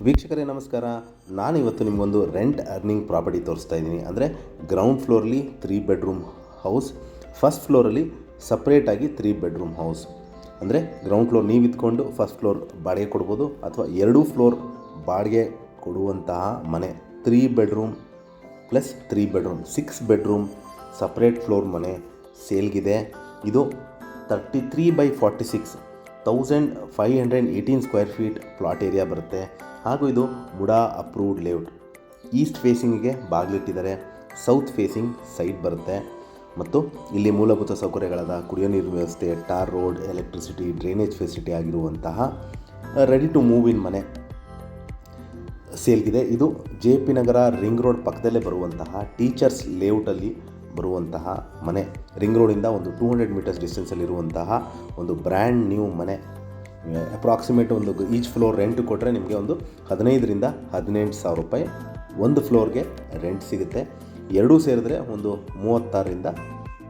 ವೀಕ್ಷಕರೇ ನಮಸ್ಕಾರ. ನಾನಿವತ್ತು ನಿಮಗೊಂದು ರೆಂಟ್ ಅರ್ನಿಂಗ್ ಪ್ರಾಪರ್ಟಿ ತೋರಿಸ್ತಾ ಇದ್ದೀನಿ. ಅಂದರೆ ಗ್ರೌಂಡ್ ಫ್ಲೋರ್ಲಿ 3 ಬೆಡ್ರೂಮ್ ಹೌಸ್, ಫಸ್ಟ್ ಫ್ಲೋರಲ್ಲಿ ಸಪ್ರೇಟಾಗಿ 3 ಬೆಡ್ರೂಮ್ ಹೌಸ್. ಅಂದರೆ ಗ್ರೌಂಡ್ ಫ್ಲೋರ್ ನೀವು ಇದ್ಕೊಂಡು ಫಸ್ಟ್ ಫ್ಲೋರ್ ಬಾಡಿಗೆ ಕೊಡ್ಬೋದು, ಅಥವಾ 2 ಫ್ಲೋರ್ ಬಾಡಿಗೆ ಕೊಡುವಂತಹ ಮನೆ. 3 bedroom plus 3 bedroom 6 bedroom separate floor ಮನೆ ಸೇಲ್ಗಿದೆ. ಇದು 33/46 1518 ಸ್ಕ್ವೇರ್ ಫೀಟ್ ಪ್ಲಾಟ್ ಏರಿಯಾ ಬರುತ್ತೆ. ಹಾಗೂ ಇದು ಮುಡಾ ಅಪ್ರೂವ್ಡ್ ಲೇಔಟ್. ಈಸ್ಟ್ ಫೇಸಿಂಗಿಗೆ ಬಾಗಿಲಿಟ್ಟಿದ್ದಾರೆ, ಸೌತ್ ಫೇಸಿಂಗ್ ಸೈಟ್ ಬರುತ್ತೆ. ಮತ್ತು ಇಲ್ಲಿ ಮೂಲಭೂತ ಸೌಕರ್ಯಗಳಾದ ಕುಡಿಯೋ ನೀರಿನ ವ್ಯವಸ್ಥೆ, tar road, electricity, drainage facility ಆಗಿರುವಂತಹ ರೆಡಿ ಟು ಮೂವ್ ಇನ್ ಮನೆ ಸೇಲ್ಗಿದೆ. ಇದು JP ನಗರ ರಿಂಗ್ ರೋಡ್ ಪಕ್ಕದಲ್ಲೇ ಬರುವಂತಹ ಟೀಚರ್ಸ್ ಲೇಔಟಲ್ಲಿ ಬರುವಂತಹ ಮನೆ. ರಿಂಗ್ ರೋಡಿಂದ ಒಂದು 200 ಮೀಟರ್ಸ್ ಡಿಸ್ಟೆನ್ಸಲ್ಲಿರುವಂತಹ ಒಂದು ಬ್ರ್ಯಾಂಡ್ ನ್ಯೂ ಮನೆ. ಅಪ್ರಾಕ್ಸಿಮೇಟ್ ಒಂದು ಈಚ್ ಫ್ಲೋರ್ ರೆಂಟ್ ಕೊಟ್ಟರೆ ನಿಮಗೆ ಒಂದು 15ರಿಂದ 18 ಸಾವಿರ ರೂಪಾಯಿ ಒಂದು ಫ್ಲೋರ್ಗೆ ರೆಂಟ್ ಸಿಗುತ್ತೆ. ಎರಡೂ ಸೇರಿದ್ರೆ ಒಂದು 36ರಿಂದ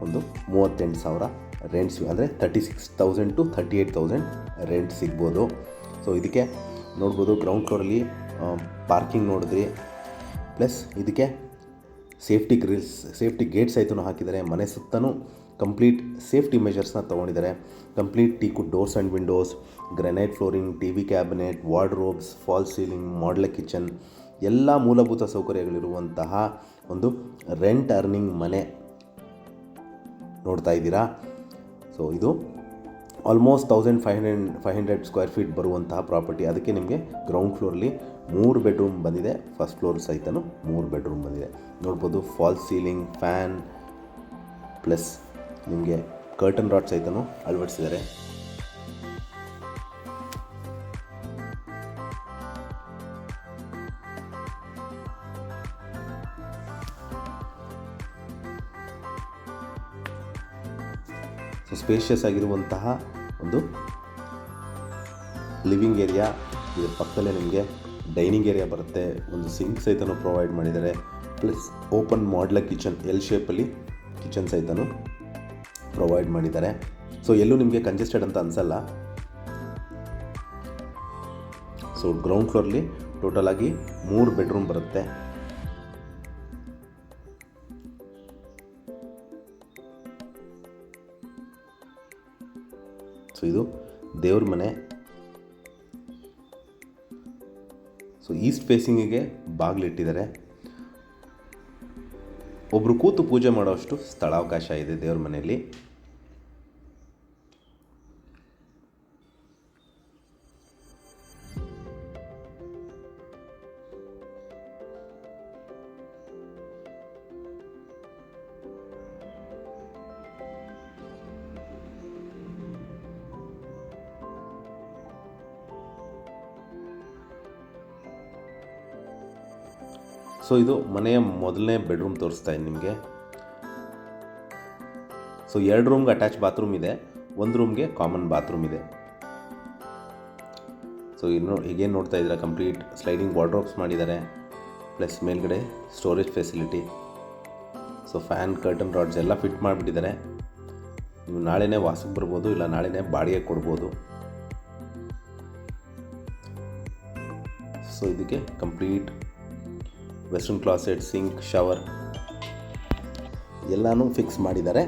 ಒಂದು 38 ಸಾವಿರ ರೆಂಟ್ ಅಂದರೆ 36,000 to 38,000 ರೆಂಟ್ ಸಿಗ್ಬೋದು. ಸೊ ಇದಕ್ಕೆ ನೋಡ್ಬೋದು, ಗ್ರೌಂಡ್ ಫ್ಲೋರಲ್ಲಿ ಪಾರ್ಕಿಂಗ್ ನೋಡಿದ್ರಿ, ಪ್ಲಸ್ ಇದಕ್ಕೆ ಸೇಫ್ಟಿ ಗೇಟ್ಸ್ ಸಹಿತ ಹಾಕಿದ್ದಾರೆ. ಮನೆ ಸುತ್ತಲೂ ಕಂಪ್ಲೀಟ್ ಸೇಫ್ಟಿ ಮೆಷರ್ಸ್ನ ತೊಗೊಂಡಿದ್ದಾರೆ. Complete teakwood doors and windows, granite flooring, TV cabinet, wardrobes, fall ceiling, modular kitchen ಎಲ್ಲ ಮೂಲಭೂತ ಸೌಕರ್ಯಗಳಿರುವಂತಹ ಒಂದು ರೆಂಟ್ ಅರ್ನಿಂಗ್ ಮನೆ ನೋಡ್ತಾ ಇದ್ದೀರಾ. ಸೊ ಇದು ಆಲ್ಮೋಸ್ಟ್ 1500 ಸ್ಕ್ವೇರ್ ಫೀಟ್ ಬರುವಂತಹ ಪ್ರಾಪರ್ಟಿ. ಅದಕ್ಕೆ ನಿಮಗೆ ಗ್ರೌಂಡ್ ಫ್ಲೋರಲ್ಲಿ 3 ಬೆಡ್ರೂಮ್ ಬಂದಿದೆ, ಫಸ್ಟ್ ಫ್ಲೋರ್ ಸಹಿತನೂ 3 ಬೆಡ್ರೂಮ್ ಬಂದಿದೆ. ನೋಡ್ಬೋದು, ಫಾಲ್ ಸೀಲಿಂಗ್, ಫ್ಯಾನ್ ಪ್ಲಸ್ ನಿಮಗೆ ಕರ್ಟನ್ ರಾಡ್ ಸಹಿತನೂ ಅಳವಡಿಸಿದ್ದಾರೆ. ಸೊ ಸ್ಪೇಷಿಯಸ್ ಆಗಿರುವಂತಹ ಒಂದು ಲಿವಿಂಗ್ ಏರಿಯಾ. ಇದರ ಪಕ್ಕದಲ್ಲೇ ನಿಮಗೆ ಡೈನಿಂಗ್ ಏರಿಯಾ ಬರುತ್ತೆ. ಒಂದು ಸಿಂಕ್ ಸಹಿತನೂ ಪ್ರೊವೈಡ್ ಮಾಡಿದ್ದಾರೆ. Plus open modular kitchen, L ಶೇಪಲ್ಲಿ ಕಿಚನ್ ಸಹಿತನೂ ಪ್ರೊವೈಡ್ ಮಾಡಿದ್ದಾರೆ. ಸೊ ಎಲ್ಲೂ ನಿಮಗೆ ಕಂಜೆಸ್ಟೆಡ್ ಅಂತ ಅನಿಸಲ್ಲ. ಸೊ ಗ್ರೌಂಡ್ ಫ್ಲೋರ್ಲಿ ಟೋಟಲ್ ಆಗಿ 3 ಬೆಡ್ರೂಮ್ ಬರುತ್ತೆ. ಸೊ ಇದು ದೇವ್ರ ಮನೆ. ಸೊ ಈಸ್ಟ್ ಫೇಸಿಂಗಿಗೆ ಬಾಗಿಲಿಟ್ಟಿದ್ದಾರೆ. ಒಬ್ಬರು ಕೂತು ಪೂಜೆ ಮಾಡೋಷ್ಟು ಸ್ಥಳಾವಕಾಶ ಇದೆ ದೇವ್ರ ಮನೆಯಲ್ಲಿ. ಸೊ ಇದು ಮನೆಯ ಮೊದಲನೇ ಬೆಡ್ರೂಮ್ ತೋರಿಸ್ತಾ ಇದ್ದೀನಿ ನಿಮಗೆ. ಸೊ 2 ರೂಮ್ಗೆ ಅಟ್ಯಾಚ್ ಬಾತ್ರೂಮ್ ಇದೆ, 1 ರೂಮ್ಗೆ ಕಾಮನ್ ಬಾತ್ರೂಮ್ ಇದೆ. ಸೊ ಹೀಗೇನು ನೋಡ್ತಾ ಇದ್ದೀರಾ, ಕಂಪ್ಲೀಟ್ ಸ್ಲೈಡಿಂಗ್ ವಾರ್ಡ್ರೋಬ್ಸ್ ಮಾಡಿದ್ದಾರೆ, ಪ್ಲಸ್ ಮೇಲ್ಗಡೆ storage facility. So fan, curtain rods ಎಲ್ಲ ಫಿಟ್ ಮಾಡಿಬಿಟ್ಟಿದ್ದಾರೆ. ನೀವು ನಾಳೆನೇ ವಾಸಕ್ಕೆ ಬರ್ಬೋದು, ಇಲ್ಲ ನಾಳೆನೇ ಬಾಡಿಗೆ ಕೊಡ್ಬೋದು. ಸೊ ಇದಕ್ಕೆ complete western closet, sink, shower ಎಲ್ಲನೂ ಫಿಕ್ಸ್ ಮಾಡಿದ್ದಾರೆ.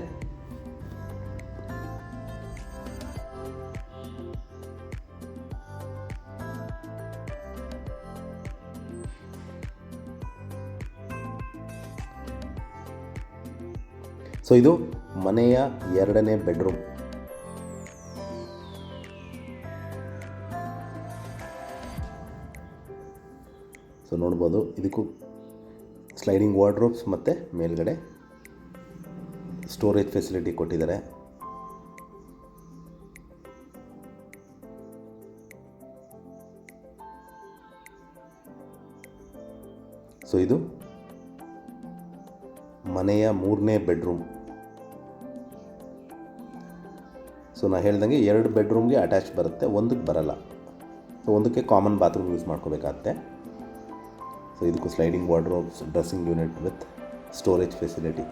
ಸೊ ಇದು ಮನೆಯ 2ನೇ ಬೆಡ್ರೂಮ್. ಸೊ ನೋಡ್ಬೋದು, ಇದಕ್ಕೂ ಸ್ಲೈಡಿಂಗ್ ವಾರ್ಡ್ರೋಬ್ಸ್ ಮತ್ತು ಮೇಲ್ಗಡೆ ಸ್ಟೋರೇಜ್ ಫೆಸಿಲಿಟಿ ಕೊಟ್ಟಿದ್ದಾರೆ. ಸೊ ಇದು ಮನೆಯ 3ನೇ ಬೆಡ್ರೂಮ್. ಸೊ ನಾನು ಹೇಳ್ದಂಗೆ 2 ಬೆಡ್ರೂಮ್ಗೆ ಅಟ್ಯಾಚ್ ಬರುತ್ತೆ, 1ಕ್ಕೆ ಬರಲ್ಲ. ಸೊ 1ಕ್ಕೆ ಕಾಮನ್ ಬಾತ್ರೂಮ್ ಯೂಸ್ ಮಾಡ್ಕೋಬೇಕಾಗತ್ತೆ. ಸೊ ಇದಕ್ಕೂ sliding wardrobes, dressing unit with storage facility.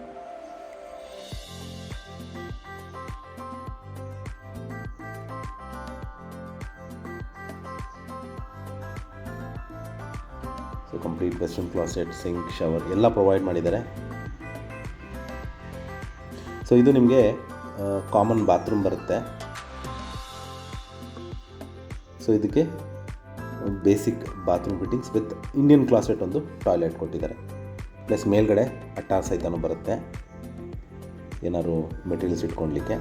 So complete western closet, sink, shower ಎಲ್ಲ ಪ್ರೊವೈಡ್ ಮಾಡಿದ್ದಾರೆ. ಸೊ ಇದು ನಿಮಗೆ ಕಾಮನ್ ಬಾತ್ರೂಮ್ ಬರುತ್ತೆ. ಸೊ ಇದಕ್ಕೆ basic bathroom fittings with Indian closet ಒಂದು ಟಾಯ್ಲೆಟ್ ಕೊಟ್ಟಿದ್ದಾರೆ. ಪ್ಲಸ್ ಮೇಲ್ಗಡೆ ಅಟ್ಟ ಸಹಿತನೂ ಬರುತ್ತೆ ಏನಾದ್ರು ಮೆಟೀರಿಯಲ್ಸ್ ಇಟ್ಕೊಳ್ಲಿಕ್ಕೆ.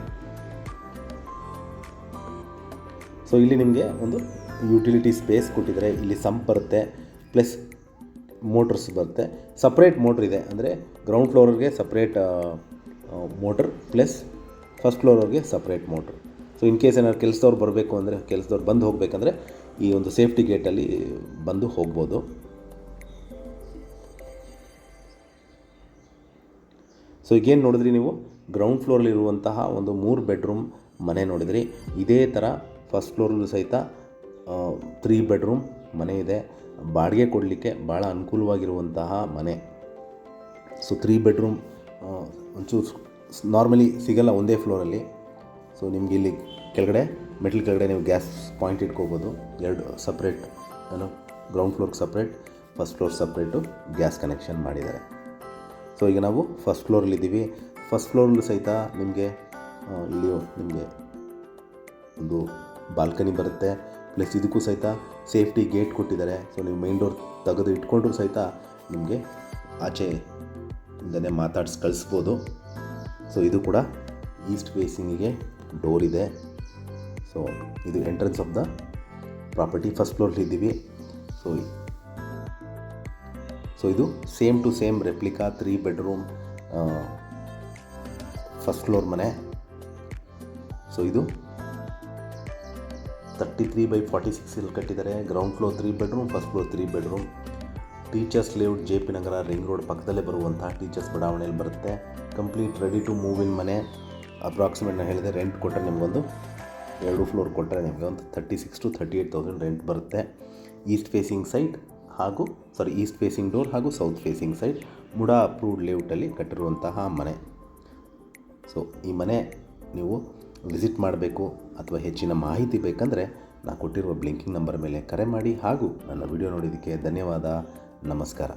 ಸೊ ಇಲ್ಲಿ ನಿಮಗೆ ಒಂದು ಯುಟಿಲಿಟಿ ಸ್ಪೇಸ್ ಕೊಟ್ಟಿದ್ದಾರೆ. ಇಲ್ಲಿ ಸಂಪ್ ಬರುತ್ತೆ, ಪ್ಲಸ್ ಮೋಟರ್ಸ್ ಬರುತ್ತೆ. ಸಪ್ರೇಟ್ ಮೋಟ್ರ್ ಇದೆ, ಅಂದರೆ ಗ್ರೌಂಡ್ ಫ್ಲೋರ್ಗೆ ಸಪ್ರೇಟ್ ಮೋಟ್ರ್, ಪ್ಲಸ್ ಫಸ್ಟ್ ಫ್ಲೋರ್ಗೆ separate motor. So in case ಏನಾದ್ರು ಕೆಲಸದವ್ರು ಬರಬೇಕು ಅಂದರೆ, ಕೆಲಸದವ್ರು ಬಂದು ಹೋಗಬೇಕಂದ್ರೆ ಈ ಒಂದು ಸೇಫ್ಟಿ ಗೇಟಲ್ಲಿ ಬಂದು ಹೋಗ್ಬೋದು. ಸೊ ಈಗೇನು ನೋಡಿದ್ರಿ ನೀವು, ಗ್ರೌಂಡ್ ಫ್ಲೋರಲ್ಲಿರುವಂತಹ ಒಂದು 3 ಬೆಡ್ರೂಮ್ ಮನೆ ನೋಡಿದ್ರಿ. ಇದೇ ಥರ ಫಸ್ಟ್ ಫ್ಲೋರಲ್ಲೂ ಸಹಿತ 3 ಬೆಡ್ರೂಮ್ ಮನೆ ಇದೆ. ಬಾಡಿಗೆ ಕೊಡಲಿಕ್ಕೆ ಭಾಳ ಅನುಕೂಲವಾಗಿರುವಂತಹ ಮನೆ. ಸೊ 3 ಬೆಡ್ರೂಮ್ ಒಂಚೂರು ನಾರ್ಮಲಿ ಸಿಗಲ್ಲ ಒಂದೇ ಫ್ಲೋರಲ್ಲಿ. ಸೊ ನಿಮಗೆ ಇಲ್ಲಿ ಕೆಳಗಡೆ ಮೆಟ್ಲ್ ಕೆಳಗಡೆ ನೀವು ಗ್ಯಾಸ್ ಪಾಯಿಂಟ್ ಇಟ್ಕೋಬೋದು. 2 ಸಪ್ರೇಟ್, ಗ್ರೌಂಡ್ ಫ್ಲೋರ್ಗೆ separate, first floor separate gas connection ಮಾಡಿದ್ದಾರೆ. ಸೊ ಈಗ ನಾವು ಫಸ್ಟ್ ಫ್ಲೋರಲ್ಲಿದ್ದೀವಿ. ಫಸ್ಟ್ ಫ್ಲೋರಲ್ಲೂ ಸಹಿತ ನಿಮಗೆ ಇಲ್ಲಿ ನಿಮಗೆ ಒಂದು ಬಾಲ್ಕನಿ ಬರುತ್ತೆ. ಪ್ಲಸ್ ಇದಕ್ಕೂ ಸಹಿತ ಸೇಫ್ಟಿ ಗೇಟ್ ಕೊಟ್ಟಿದ್ದಾರೆ. ಸೊ ನೀವು ಮೈನ್ ಡೋರ್ ತೆಗೆದು ಇಟ್ಕೊಂಡ್ರೂ ಸಹಿತ ನಿಮಗೆ ಆಚೆಯಿಂದನೇ ಮಾತಾಡ್ಸಿ ಕಳಿಸ್ಬೋದು. ಸೊ ಇದು ಕೂಡ ಈಸ್ಟ್ ಫೇಸಿಂಗಿಗೆ ಡೋರ್ ಇದೆ. ಸೊ ಇದು entrance of the property. First ಫ್ಲೋರಲ್ಲಿ ಇದ್ದೀವಿ. ಸೊ ಇದು same to same replica 3 bedroom first floor ಮನೆ. ಸೊ ಇದು 33/46 ಕಟ್ಟಿದ್ದಾರೆ. Ground floor 3 bedroom, first floor 3 bedroom. Teachers layout, JP Nagar, ring road ಪಕ್ಕದಲ್ಲೇ ಬರುವಂತಹ ಟೀಚರ್ಸ್ ಬಡಾವಣೆಯಲ್ಲಿ ಬರುತ್ತೆ. Complete ready to move in ಮನೆ. ಅಪ್ರಾಕ್ಸಿಮೇಟ್ ನಾನು ಹೇಳಿದೆ, ರೆಂಟ್ ಕೊಟ್ಟರೆ ನಿಮಗೊಂದು 2 ಫ್ಲೋರ್ ಕೊಟ್ಟರೆ ನಿಮಗೆ ಒಂದು 36,000 to 38,000 ರೆಂಟ್ ಬರುತ್ತೆ. ಈಸ್ಟ್ ಫೇಸಿಂಗ್ ಸೈಡ್ ಹಾಗೂ ಈಸ್ಟ್ ಫೇಸಿಂಗ್ ಡೋರ್ ಹಾಗೂ south facing side MUDA approved ಲೇಔಟಲ್ಲಿ ಕಟ್ಟಿರುವಂತಹ ಮನೆ. ಸೊ ಈ ಮನೆ ನೀವು ವಿಸಿಟ್ ಮಾಡಬೇಕು ಅಥವಾ ಹೆಚ್ಚಿನ ಮಾಹಿತಿ ಬೇಕಂದರೆ ನಾನು ಕೊಟ್ಟಿರುವ ಬ್ಲಿಂಕಿಂಗ್ ನಂಬರ್ ಮೇಲೆ ಕರೆ ಮಾಡಿ. ಹಾಗೂ ನನ್ನ ವಿಡಿಯೋ ನೋಡಿದ್ದಕ್ಕೆ ಧನ್ಯವಾದ. ನಮಸ್ಕಾರ.